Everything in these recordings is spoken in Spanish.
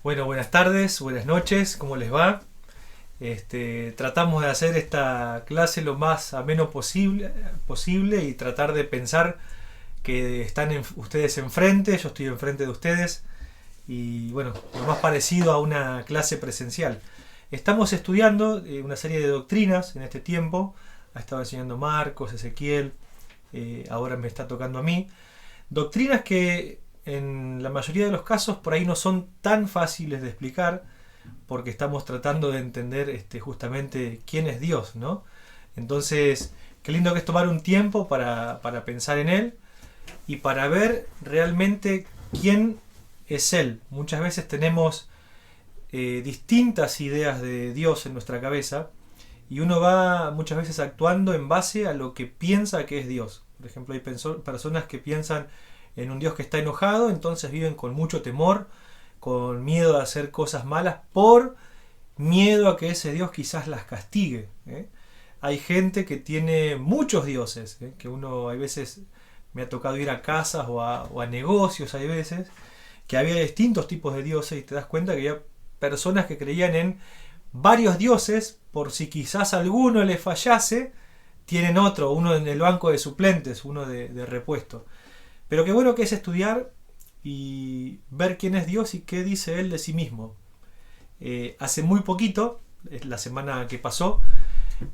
Bueno, buenas tardes, buenas noches, ¿cómo les va? Tratamos de hacer esta clase lo más ameno posible y tratar de pensar que están ustedes enfrente, yo estoy enfrente de ustedes y bueno, lo más parecido a una clase presencial. Estamos estudiando una serie de doctrinas en este tiempo, ha estado enseñando Marcos, Ezequiel, ahora me está tocando a mí. Doctrinas que en la mayoría de los casos por ahí no son tan fáciles de explicar porque estamos tratando de entender justamente quién es Dios, ¿no? Entonces, qué lindo que es tomar un tiempo para pensar en Él y para ver realmente quién es Él. Muchas veces tenemos distintas ideas de Dios en nuestra cabeza y uno va muchas veces actuando en base a lo que piensa que es Dios. Por ejemplo, hay personas que piensan en un Dios que está enojado, entonces viven con mucho temor, con miedo a hacer cosas malas, por miedo a que ese Dios quizás las castigue. Hay gente que tiene muchos dioses, que uno a veces me ha tocado ir a casas o a negocios, hay veces, que había distintos tipos de dioses y te das cuenta que había personas que creían en varios dioses, por si quizás alguno les fallase, tienen otro, uno en el banco de suplentes, uno de repuesto. Pero qué bueno que es estudiar y ver quién es Dios y qué dice Él de sí mismo. Hace muy poquito, la semana que pasó,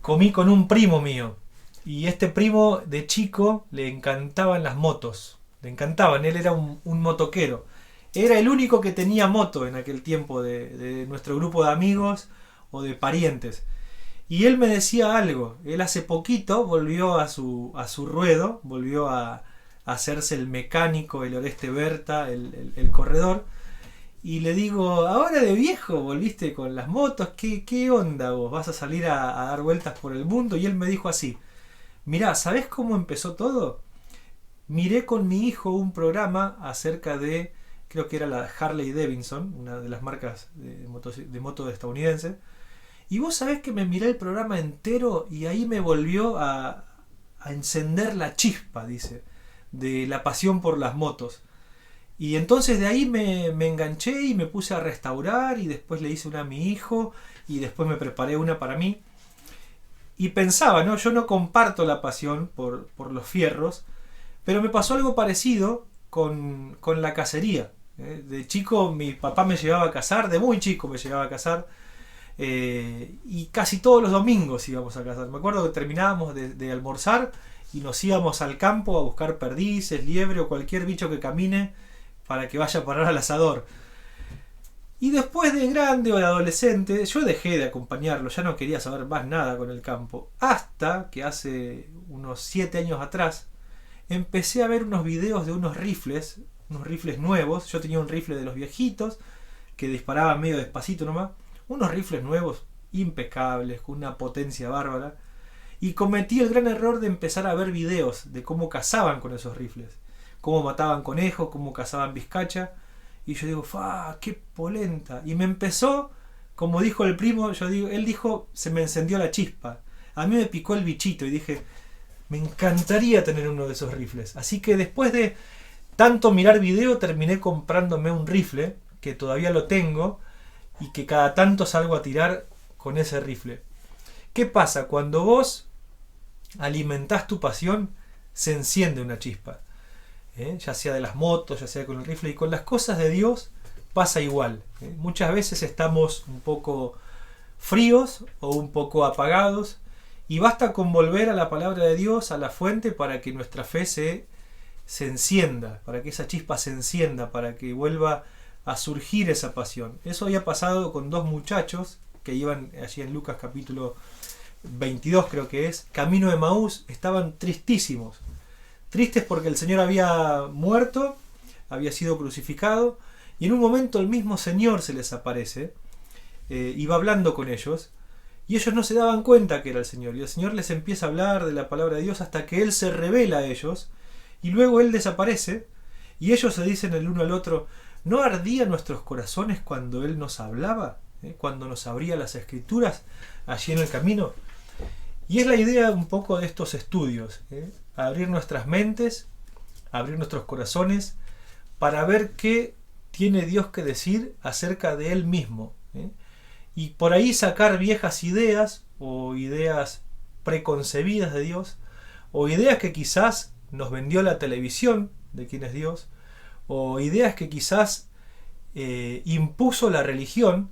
comí con un primo mío. Y este primo de chico le encantaban las motos. Le encantaban, él era un motoquero. Era el único que tenía moto en aquel tiempo de nuestro grupo de amigos o de parientes. Y él me decía algo. Él hace poquito volvió a su ruedo, volvió a hacerse el mecánico, el Oreste Berta, el corredor. Y le digo, ahora de viejo volviste con las motos, ¿qué onda vos? ¿Vas a salir a dar vueltas por el mundo? Y él me dijo así, mirá, ¿sabés cómo empezó todo? Miré con mi hijo un programa acerca de, creo que era la Harley Davidson, una de las marcas de moto estadounidense. Y vos sabés que me miré el programa entero y ahí me volvió a encender la chispa, dice, de la pasión por las motos. Y entonces de ahí me enganché y me puse a restaurar y después le hice una a mi hijo y después me preparé una para mí. Y pensaba, ¿no? Yo no comparto la pasión por los fierros, pero me pasó algo parecido con la cacería. De chico mi papá me llevaba a cazar, de muy chico me llevaba a cazar. Y casi todos los domingos íbamos a cazar. Me acuerdo que terminábamos de almorzar y nos íbamos al campo a buscar perdices, liebre o cualquier bicho que camine para que vaya a parar al asador. Y después de grande o de adolescente yo dejé de acompañarlo, ya no quería saber más nada con el campo, hasta que hace unos 7 años atrás empecé a ver unos videos de unos rifles nuevos. Yo tenía un rifle de los viejitos que disparaba medio despacito nomás, unos rifles nuevos impecables, con una potencia bárbara. Y cometí el gran error de empezar a ver videos de cómo cazaban con esos rifles. Cómo mataban conejos, cómo cazaban vizcacha. Y yo digo, ¡fa! ¡Qué polenta! Y me empezó, como dijo el primo, él dijo, se me encendió la chispa. A mí me picó el bichito y dije, me encantaría tener uno de esos rifles. Así que después de tanto mirar video, terminé comprándome un rifle, que todavía lo tengo, y que cada tanto salgo a tirar con ese rifle. ¿Qué pasa? Cuando vos alimentás tu pasión, se enciende una chispa, ya sea de las motos, ya sea con el rifle, y con las cosas de Dios pasa igual. Muchas veces estamos un poco fríos o un poco apagados, y basta con volver a la palabra de Dios, a la fuente, para que nuestra fe se encienda, para que esa chispa se encienda, para que vuelva a surgir esa pasión. Eso había pasado con dos muchachos que iban allí en Lucas capítulo 22, creo que es, camino de Emaús. Estaban tristísimos, tristes porque el Señor había muerto, había sido crucificado, y en un momento el mismo Señor se les aparece, iba hablando con ellos, y ellos no se daban cuenta que era el Señor, y el Señor les empieza a hablar de la palabra de Dios hasta que Él se revela a ellos, y luego Él desaparece, y ellos se dicen el uno al otro: ¿no ardían nuestros corazones cuando Él nos hablaba? Cuando nos abría las Escrituras allí en el camino. Y es la idea un poco de estos estudios, abrir nuestras mentes, abrir nuestros corazones, para ver qué tiene Dios que decir acerca de Él mismo, y por ahí sacar viejas ideas o ideas preconcebidas de Dios, o ideas que quizás nos vendió la televisión de quién es Dios, o ideas que quizás impuso la religión,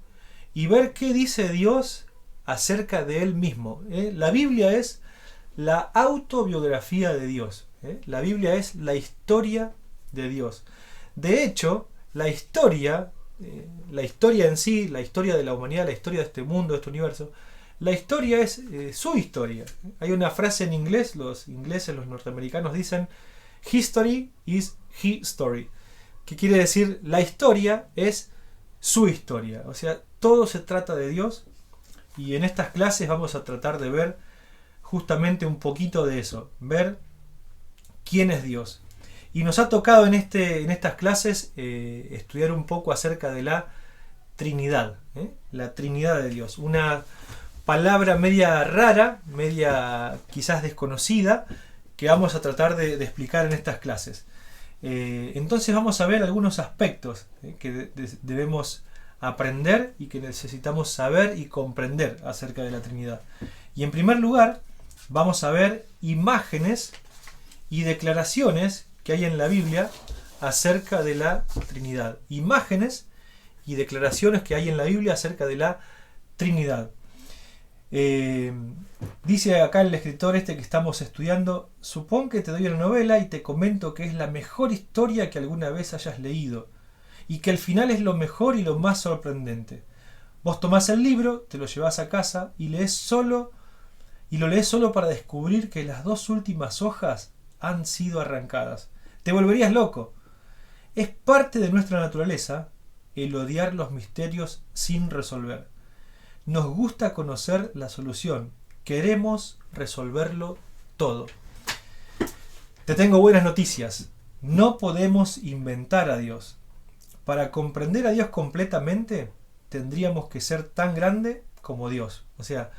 y ver qué dice Dios acerca de Él mismo. La Biblia es la autobiografía de Dios. La Biblia es la historia de Dios. De hecho, la historia en sí, la historia de la humanidad, la historia de este mundo, de este universo, la historia es su historia. Hay una frase en inglés, los ingleses, los norteamericanos dicen: history is his story, que quiere decir la historia es su historia. O sea, todo se trata de Dios, y en estas clases vamos a tratar de ver justamente un poquito de eso, ver quién es Dios. Y nos ha tocado en estas clases estudiar un poco acerca de la Trinidad, la Trinidad de Dios. Una palabra media rara, media quizás desconocida, que vamos a tratar de explicar en estas clases. Entonces vamos a ver algunos aspectos que debemos aprender y que necesitamos saber y comprender acerca de la Trinidad. Y en primer lugar, vamos a ver imágenes y declaraciones que hay en la Biblia acerca de la Trinidad. Imágenes y declaraciones que hay en la Biblia acerca de la Trinidad. Dice acá el escritor que estamos estudiando: supón que te doy una novela y te comento que es la mejor historia que alguna vez hayas leído, y que el final es lo mejor y lo más sorprendente. Vos tomás el libro, te lo llevás a casa y lo lees solo para descubrir que las dos últimas hojas han sido arrancadas. Te volverías loco. Es parte de nuestra naturaleza el odiar los misterios sin resolver. Nos gusta conocer la solución. Queremos resolverlo todo. Te tengo buenas noticias. No podemos inventar a Dios. Para comprender a Dios completamente, tendríamos que ser tan grande como Dios. O sea,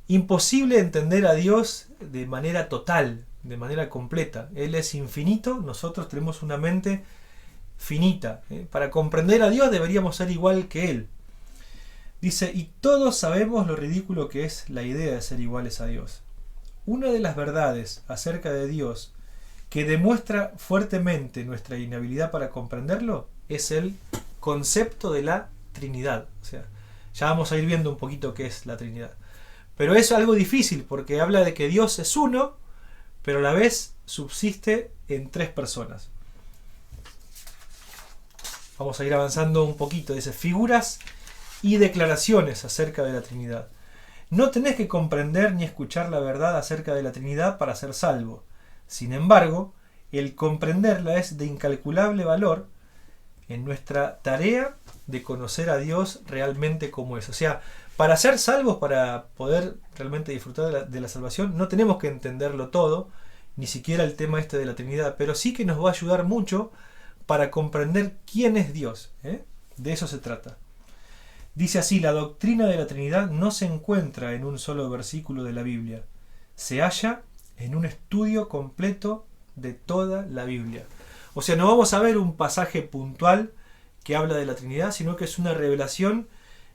imposible entender a Dios de manera total, de manera completa. Él es infinito, nosotros tenemos una mente finita. Para comprender a Dios deberíamos ser igual que Él. Dice: y todos sabemos lo ridículo que es la idea de ser iguales a Dios. Una de las verdades acerca de Dios que demuestra fuertemente nuestra inhabilidad para comprenderlo es el concepto de la Trinidad. O sea, ya vamos a ir viendo un poquito qué es la Trinidad. Pero es algo difícil porque habla de que Dios es uno, pero a la vez subsiste en tres personas. Vamos a ir avanzando un poquito. Dice: figuras y declaraciones acerca de la Trinidad. No tenés que comprender ni escuchar la verdad acerca de la Trinidad para ser salvo. Sin embargo, el comprenderla es de incalculable valor en nuestra tarea de conocer a Dios realmente como es. O sea, para ser salvos, para poder realmente disfrutar de la salvación, no tenemos que entenderlo todo, ni siquiera el tema de la Trinidad, pero sí que nos va a ayudar mucho para comprender quién es Dios. De eso se trata. Dice así: la doctrina de la Trinidad no se encuentra en un solo versículo de la Biblia. Se halla en un estudio completo de toda la Biblia. O sea, no vamos a ver un pasaje puntual que habla de la Trinidad, sino que es una revelación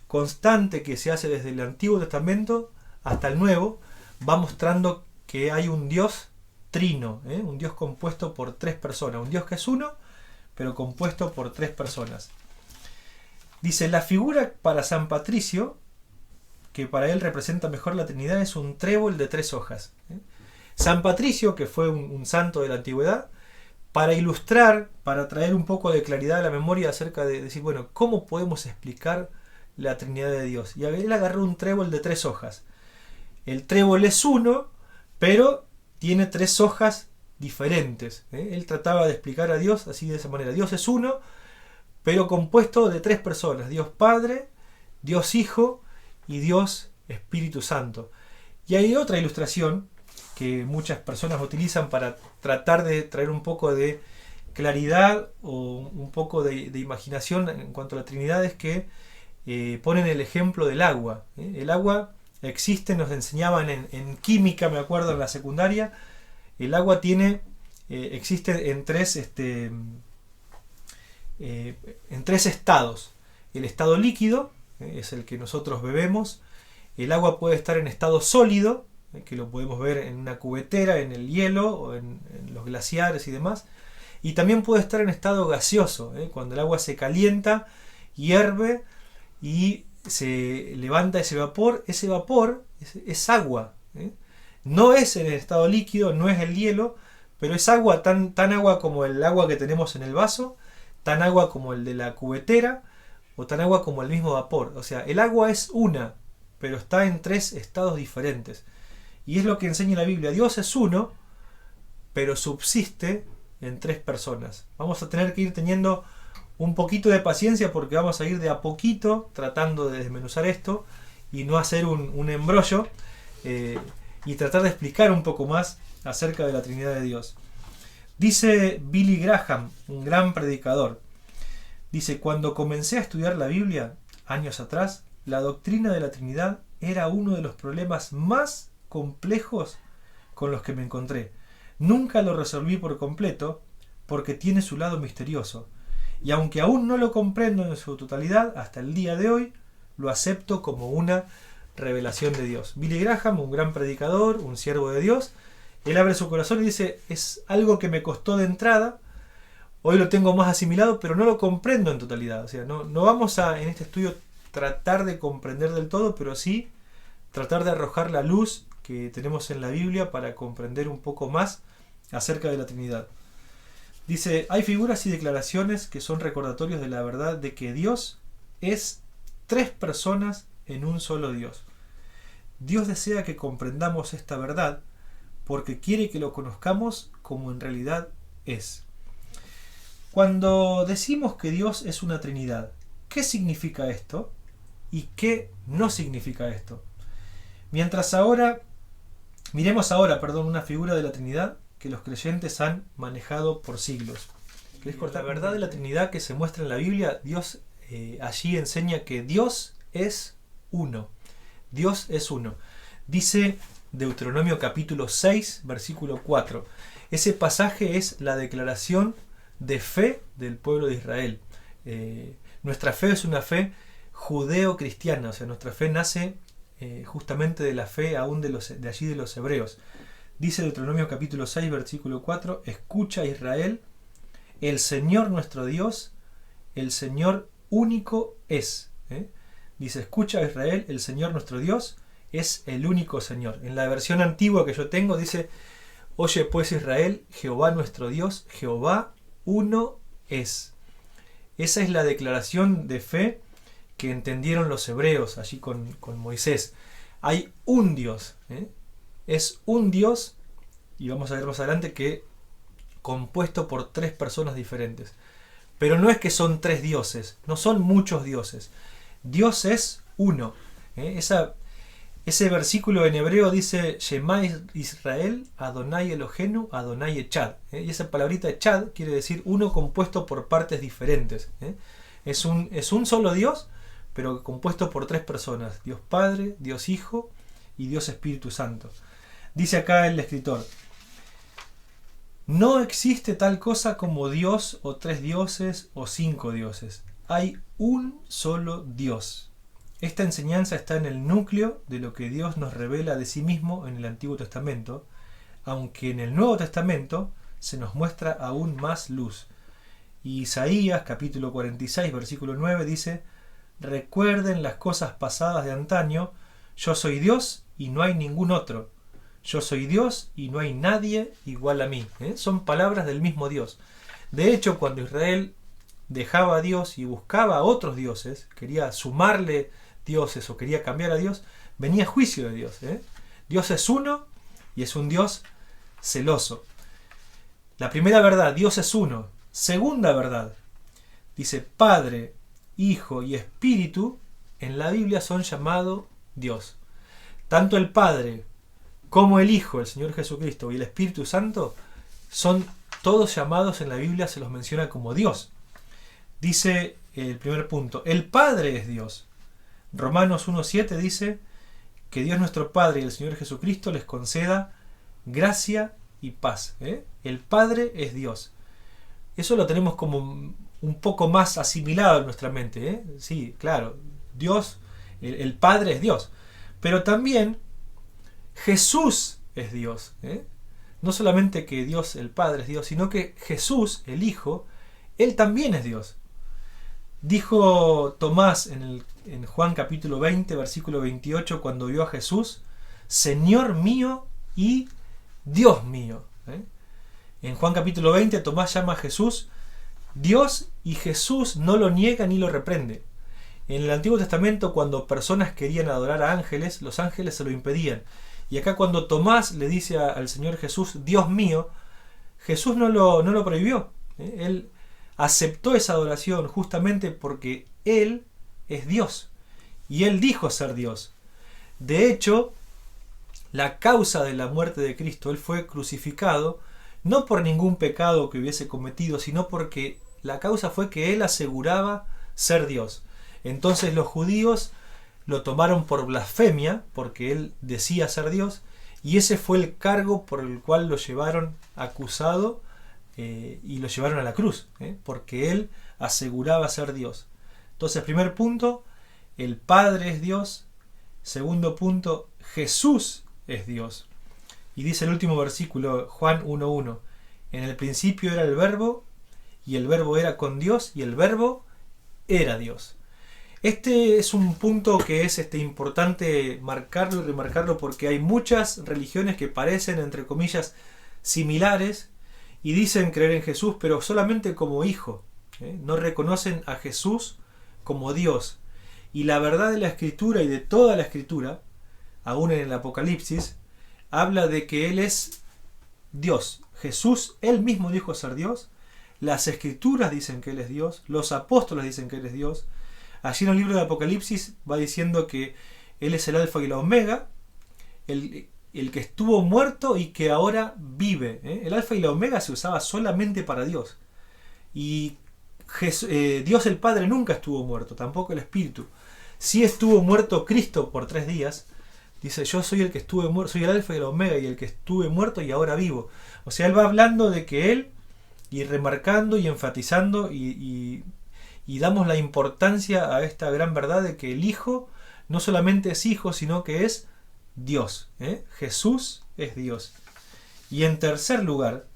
constante que se hace desde el Antiguo Testamento hasta el Nuevo. Va mostrando que hay un Dios trino, un Dios compuesto por tres personas. Un Dios que es uno, pero compuesto por tres personas. Dice: la figura para San Patricio que para él representa mejor la Trinidad es un trébol de 3 hojas. San Patricio, que fue un santo de la antigüedad, para ilustrar, para traer un poco de claridad a la memoria acerca de decir, bueno, ¿cómo podemos explicar la Trinidad de Dios? Y él agarró un trébol de 3 hojas. El trébol es uno, pero tiene 3 hojas diferentes. Él trataba de explicar a Dios así, de esa manera. Dios es uno, pero compuesto de 3 personas. Dios Padre, Dios Hijo y Dios Espíritu Santo. Y hay otra ilustración que muchas personas utilizan para tratar de traer un poco de claridad o un poco de imaginación en cuanto a la Trinidad, es que ponen el ejemplo del agua. El agua existe, nos enseñaban en química, me acuerdo, en la secundaria. El agua existe en tres estados. El estado líquido es el que nosotros bebemos. El agua puede estar en estado sólido, que lo podemos ver en una cubetera, en el hielo o en los glaciares y demás. Y también puede estar en estado gaseoso, cuando el agua se calienta, hierve y se levanta ese vapor es agua. No es en el estado líquido, no es el hielo, pero es agua, tan agua como el agua que tenemos en el vaso, tan agua como el de la cubetera, o tan agua como el mismo vapor. O sea, el agua es una, pero está en 3 estados diferentes. Y es lo que enseña la Biblia. Dios es uno, pero subsiste en 3 personas. Vamos a tener que ir teniendo un poquito de paciencia, porque vamos a ir de a poquito tratando de desmenuzar esto y no hacer un embrollo, y tratar de explicar un poco más acerca de la Trinidad de Dios. Dice Billy Graham, un gran predicador, dice: cuando comencé a estudiar la Biblia, años atrás, la doctrina de la Trinidad era uno de los problemas más complejos con los que me encontré. Nunca lo resolví por completo, porque tiene su lado misterioso, y aunque aún no lo comprendo en su totalidad, hasta el día de hoy lo acepto como una revelación de Dios. Billy Graham, un gran predicador, un siervo de Dios, él abre su corazón y dice: es algo que me costó de entrada, hoy lo tengo más asimilado, pero no lo comprendo en totalidad. O sea, no vamos a, en este estudio, tratar de comprender del todo, pero sí tratar de arrojar la luz que tenemos en la Biblia para comprender un poco más acerca de la Trinidad. Dice: hay figuras y declaraciones que son recordatorios de la verdad de que Dios es 3 personas en un solo Dios. Dios desea que comprendamos esta verdad porque quiere que lo conozcamos como en realidad es. Cuando decimos que Dios es una Trinidad, ¿qué significa esto? ¿Y qué no significa esto? Miremos ahora, una figura de la Trinidad que los creyentes han manejado por siglos. La verdad de la Trinidad que se muestra en la Biblia, Dios allí enseña que Dios es uno. Dios es uno. Dice Deuteronomio capítulo 6, versículo 4. Ese pasaje es la declaración de fe del pueblo de Israel. Nuestra fe es una fe judeo-cristiana, o sea, nuestra fe nace justamente de la fe aún de allí de los hebreos. Dice Deuteronomio capítulo 6, versículo 4: escucha, Israel, el Señor nuestro Dios, el Señor único es. Dice: escucha, Israel, el Señor nuestro Dios es el único Señor. En la versión antigua que yo tengo dice: oye pues, Israel, Jehová nuestro Dios, Jehová uno es. Esa es la declaración de fe que entendieron los hebreos allí con Moisés. Hay un Dios, es un Dios, y vamos a ver más adelante que compuesto por 3 personas diferentes. Pero no es que son 3 dioses, no son muchos dioses. Dios es uno. Ese versículo en hebreo dice: Shema Israel, Adonai Eloheinu, Adonai Echad. Y esa palabrita Echad quiere decir uno compuesto por partes diferentes. Es un solo Dios, pero compuesto por 3 personas: Dios Padre, Dios Hijo y Dios Espíritu Santo. Dice acá el escritor: no existe tal cosa como Dios o 3 dioses o 5 dioses. Hay un solo Dios. Esta enseñanza está en el núcleo de lo que Dios nos revela de sí mismo en el Antiguo Testamento, aunque en el Nuevo Testamento se nos muestra aún más luz. Y Isaías capítulo 46 versículo 9 dice: recuerden las cosas pasadas de antaño, Yo soy Dios y no hay ningún otro. Yo soy Dios y no hay nadie igual a mí. Son palabras del mismo Dios. De hecho, cuando Israel dejaba a Dios y buscaba a otros dioses, quería sumarle dioses o quería cambiar a Dios, venía juicio de Dios. Dios es uno y es un Dios celoso. La primera verdad, Dios es uno. Segunda verdad, dice Padre, Hijo y Espíritu, en la Biblia son llamados Dios. Tanto el Padre como el Hijo, el Señor Jesucristo, y el Espíritu Santo son todos llamados en la Biblia, se los menciona como Dios. Dice el primer punto, el Padre es Dios. Romanos 1:7 dice que Dios nuestro Padre y el Señor Jesucristo les conceda gracia y paz. El Padre es Dios. Eso lo tenemos como un poco más asimilado en nuestra mente. Sí, claro, Dios, el Padre es Dios. Pero también Jesús es Dios. No solamente que Dios el Padre es Dios, sino que Jesús, el Hijo, Él también es Dios. Dijo Tomás en Juan capítulo 20, versículo 28, cuando vio a Jesús, Señor mío y Dios mío. En Juan capítulo 20, Tomás llama a Jesús Dios y Jesús no lo niega ni lo reprende. En el Antiguo Testamento, cuando personas querían adorar a ángeles, los ángeles se lo impedían. Y acá cuando Tomás le dice al Señor Jesús, Dios mío, Jesús no lo prohibió. Él aceptó esa adoración justamente porque Él es Dios. Y Él dijo ser Dios. De hecho, la causa de la muerte de Cristo, Él fue crucificado, no por ningún pecado que hubiese cometido, sino porque la causa fue que Él aseguraba ser Dios. Entonces los judíos lo tomaron por blasfemia, porque Él decía ser Dios, y ese fue el cargo por el cual lo llevaron acusado y lo llevaron a la cruz, porque Él aseguraba ser Dios. Entonces, primer punto, el Padre es Dios. Segundo punto, Jesús es Dios. Y dice el último versículo, Juan 1:1, en el principio era el Verbo, y el Verbo era con Dios, y el Verbo era Dios. Este es un punto que es importante marcarlo y remarcarlo porque hay muchas religiones que parecen, entre comillas, similares y dicen creer en Jesús, pero solamente como hijo. No reconocen a Jesús como Dios. Y la verdad de la Escritura y de toda la Escritura, aún en el Apocalipsis, habla de que Él es Dios. Jesús, Él mismo dijo ser Dios. Las Escrituras dicen que Él es Dios. Los apóstoles dicen que Él es Dios. Allí en el libro de Apocalipsis va diciendo que Él es el Alfa y la Omega, el que estuvo muerto y que ahora vive. El Alfa y la Omega se usaba solamente para Dios. Y Dios el Padre nunca estuvo muerto, tampoco el Espíritu. Sí estuvo muerto Cristo por 3 días. Dice, yo soy el que estuve muerto, soy el Alfa y la Omega y el que estuve muerto y ahora vivo. O sea, Él va hablando de que Él, y remarcando y enfatizando y damos la importancia a esta gran verdad de que el Hijo no solamente es Hijo, sino que es Dios. Jesús es Dios. Y en tercer lugar,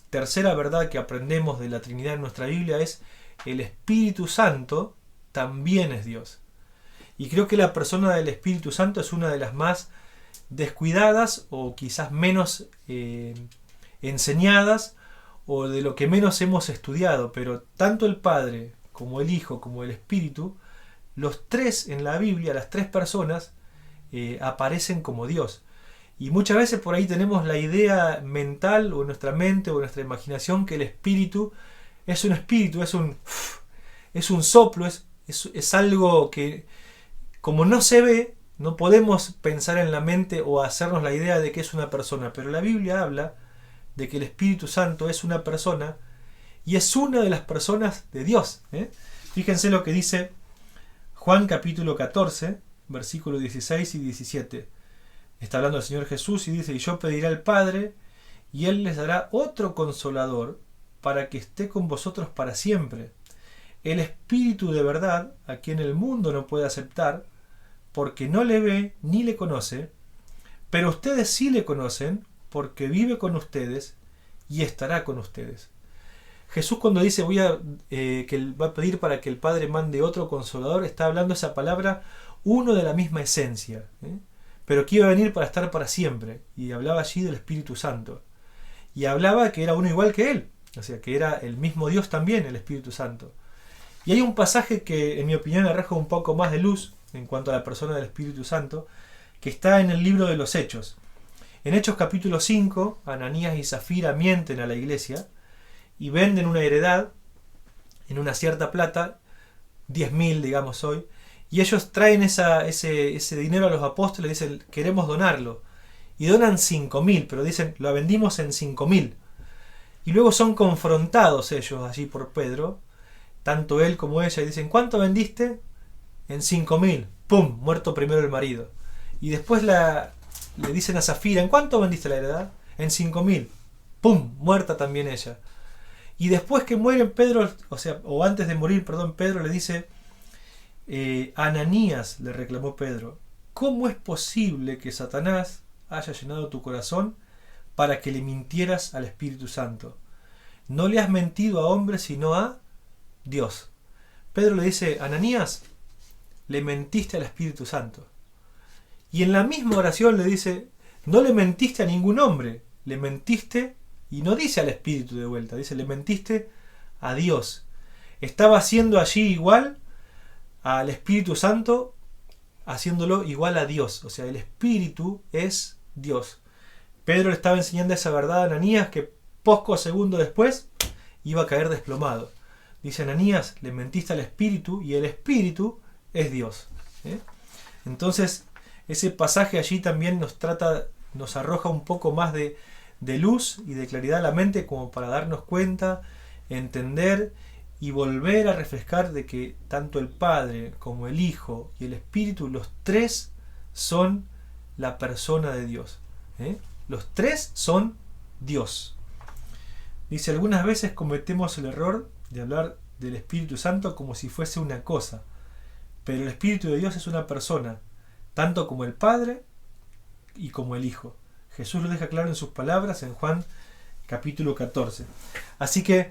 tercera verdad que aprendemos de la Trinidad en nuestra Biblia es el Espíritu Santo también es Dios. Y creo que la persona del Espíritu Santo es una de las más descuidadas o quizás menos enseñadas o de lo que menos hemos estudiado, pero tanto el Padre como el Hijo, como el Espíritu, los tres en la Biblia, las tres personas, aparecen como Dios. Y muchas veces por ahí tenemos la idea mental, o en nuestra mente, o en nuestra imaginación, que el Espíritu es un espíritu, es un soplo, es algo que, como no se ve, no podemos pensar en la mente o hacernos la idea de que es una persona. Pero la Biblia habla de que el Espíritu Santo es una persona, y es una de las personas de Dios. Fíjense lo que dice Juan capítulo 14, versículos 16 y 17. Está hablando el Señor Jesús y dice, y yo pediré al Padre, y Él les dará otro consolador, para que esté con vosotros para siempre. El Espíritu de verdad, a quien el mundo no puede aceptar, porque no le ve ni le conoce, pero ustedes sí le conocen, porque vive con ustedes y estará con ustedes. Jesús cuando dice que Él va a pedir para que el Padre mande otro consolador, está hablando esa palabra uno de la misma esencia, pero que iba a venir para estar para siempre. Y hablaba allí del Espíritu Santo. Y hablaba que era uno igual que él, o sea, que era el mismo Dios también, el Espíritu Santo. Y hay un pasaje que, en mi opinión, arroja un poco más de luz en cuanto a la persona del Espíritu Santo, que está en el libro de los Hechos. En Hechos capítulo 5, Ananías y Zafira mienten a la iglesia y venden una heredad en una cierta plata, 10.000 digamos hoy, y ellos traen ese dinero a los apóstoles y dicen, queremos donarlo. Y donan 5.000, pero dicen, lo vendimos en 5.000. Y luego son confrontados ellos allí por Pedro, tanto él como ella, y dicen, ¿cuánto vendiste? En 5.000. ¡Pum! Muerto primero el marido. Y después le dicen a Zafira, ¿en cuánto vendiste la heredad? En 5.000. ¡Pum! Muerta también ella. Y después que mueren Pedro, o antes de morir, perdón, Pedro le dice, Ananías, le reclamó Pedro, ¿cómo es posible que Satanás haya llenado tu corazón para que le mintieras al Espíritu Santo? No le has mentido a hombres sino a Dios. Pedro le dice, Ananías, le mentiste al Espíritu Santo. Y en la misma oración le dice, no le mentiste a ningún hombre, le mentiste, y no dice al Espíritu de vuelta, dice, le mentiste a Dios. Estaba haciendo allí igual al Espíritu Santo, haciéndolo igual a Dios. O sea, el Espíritu es Dios. Pedro le estaba enseñando esa verdad a Ananías que pocos segundos después iba a caer desplomado. Dice, Ananías, le mentiste al Espíritu y el Espíritu es Dios. Entonces, ese pasaje allí también nos arroja un poco más de luz y de claridad a la mente como para darnos cuenta, entender y volver a refrescar de que tanto el Padre como el Hijo y el Espíritu, los tres son la persona de Dios. Los tres son Dios. Dice, algunas veces cometemos el error de hablar del Espíritu Santo como si fuese una cosa, pero el Espíritu de Dios es una persona, tanto como el Padre y como el Hijo. Jesús lo deja claro en sus palabras en Juan capítulo 14. Así que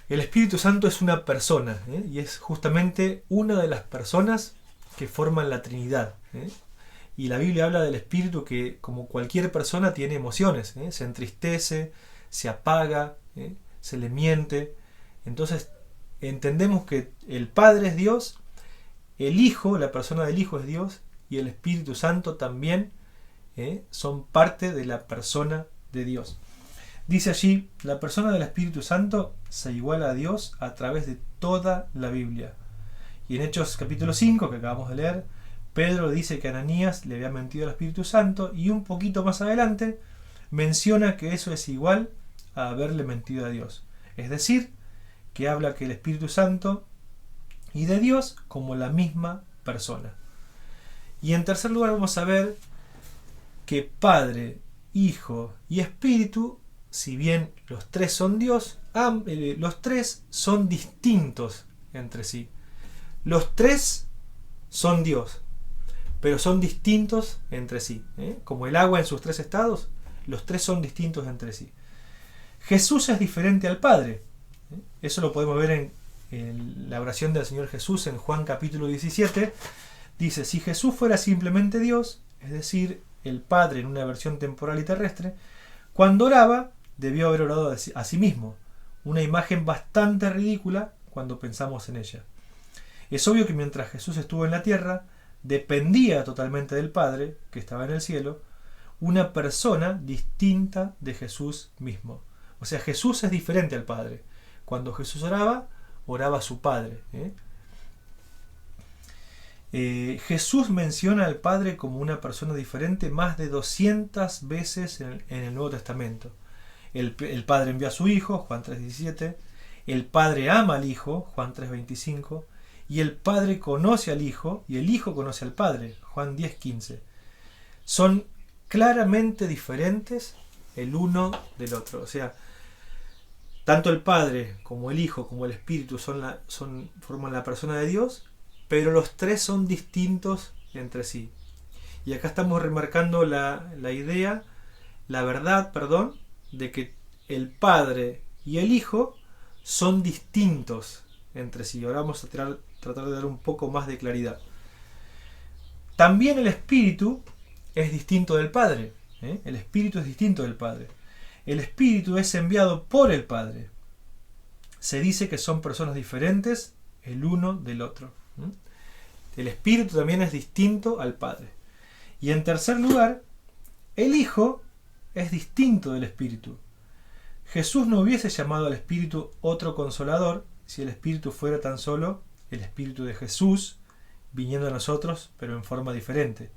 el Espíritu Santo es una persona, y es justamente una de las personas que forman la Trinidad. Y la Biblia habla del Espíritu que, como cualquier persona, tiene emociones. Se entristece, se apaga, se le miente. Entonces entendemos que el Padre es Dios, el Hijo, la persona del Hijo es Dios, y el Espíritu Santo también son parte de la persona de Dios. Dice allí, la persona del Espíritu Santo se iguala a Dios a través de toda la Biblia. Y en Hechos capítulo 5, que acabamos de leer, Pedro dice que Ananías le había mentido al Espíritu Santo, y un poquito más adelante menciona que eso es igual a haberle mentido a Dios. Es decir, que habla que el Espíritu Santo y de Dios como la misma persona. Y en tercer lugar vamos a ver que Padre, Hijo y Espíritu, si bien los tres son Dios, los tres son distintos entre sí. Los tres son Dios, pero son distintos entre sí. Como el agua en sus tres estados, los tres son distintos entre sí. Jesús es diferente al Padre. Eso lo podemos ver en la oración del Señor Jesús en Juan capítulo 17. Dice, si Jesús fuera simplemente Dios, es decir, el Padre en una versión temporal y terrestre, cuando oraba, debió haber orado a sí mismo, una imagen bastante ridícula cuando pensamos en ella. Es obvio que mientras Jesús estuvo en la tierra, dependía totalmente del Padre, que estaba en el cielo, una persona distinta de Jesús mismo. O sea, Jesús es diferente al Padre. Cuando Jesús oraba a su Padre. Jesús menciona al Padre como una persona diferente más de 200 veces en el Nuevo Testamento. El Padre envió a su Hijo, Juan 3:17. El Padre ama al Hijo, Juan 3:25. Y el Padre conoce al Hijo y el Hijo conoce al Padre, Juan 10:15. Son claramente diferentes el uno del otro. O sea, tanto el Padre como el Hijo como el Espíritu forman la persona de Dios, pero los tres son distintos entre sí. Y acá estamos remarcando la verdad, de que el Padre y el Hijo son distintos entre sí. Ahora vamos a tratar de dar un poco más de claridad. También el Espíritu es distinto del Padre. El Espíritu es distinto del Padre. El Espíritu es enviado por el Padre. Se dice que son personas diferentes el uno del otro. El Espíritu también es distinto al Padre. Y en tercer lugar, el Hijo es distinto del Espíritu. Jesús no hubiese llamado al Espíritu otro consolador si el Espíritu fuera tan solo el Espíritu de Jesús viniendo a nosotros, pero en forma diferente.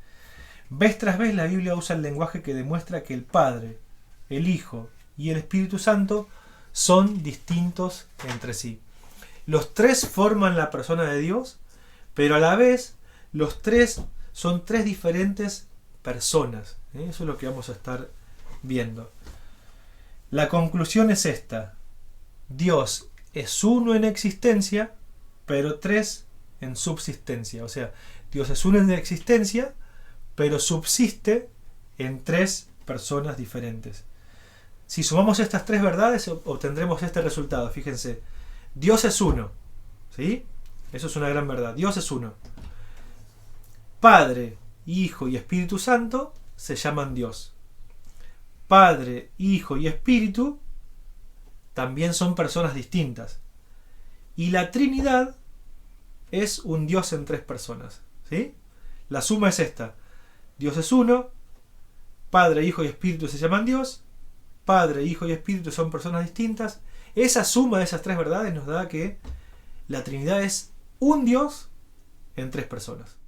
Vez tras vez la Biblia usa el lenguaje que demuestra que el Padre, el Hijo y el Espíritu Santo son distintos entre sí. Los tres forman la persona de Dios, pero a la vez los tres son tres diferentes personas. Eso es lo que vamos a estar viendo. La conclusión es esta: Dios es uno en existencia, pero tres en subsistencia. O sea, Dios es uno en existencia, pero subsiste en tres personas diferentes. Si sumamos estas tres verdades, obtendremos este resultado. Fíjense, Dios es uno, ¿sí? Eso es una gran verdad. Dios es uno. Padre, Hijo y Espíritu Santo se llaman Dios. Padre, Hijo y Espíritu también son personas distintas. Y la Trinidad es un Dios en tres personas, ¿sí? La suma es esta: Dios es uno, Padre, Hijo y Espíritu se llaman Dios, Padre, Hijo y Espíritu son personas distintas. Esa suma de esas tres verdades nos da que la Trinidad es un Dios en tres personas.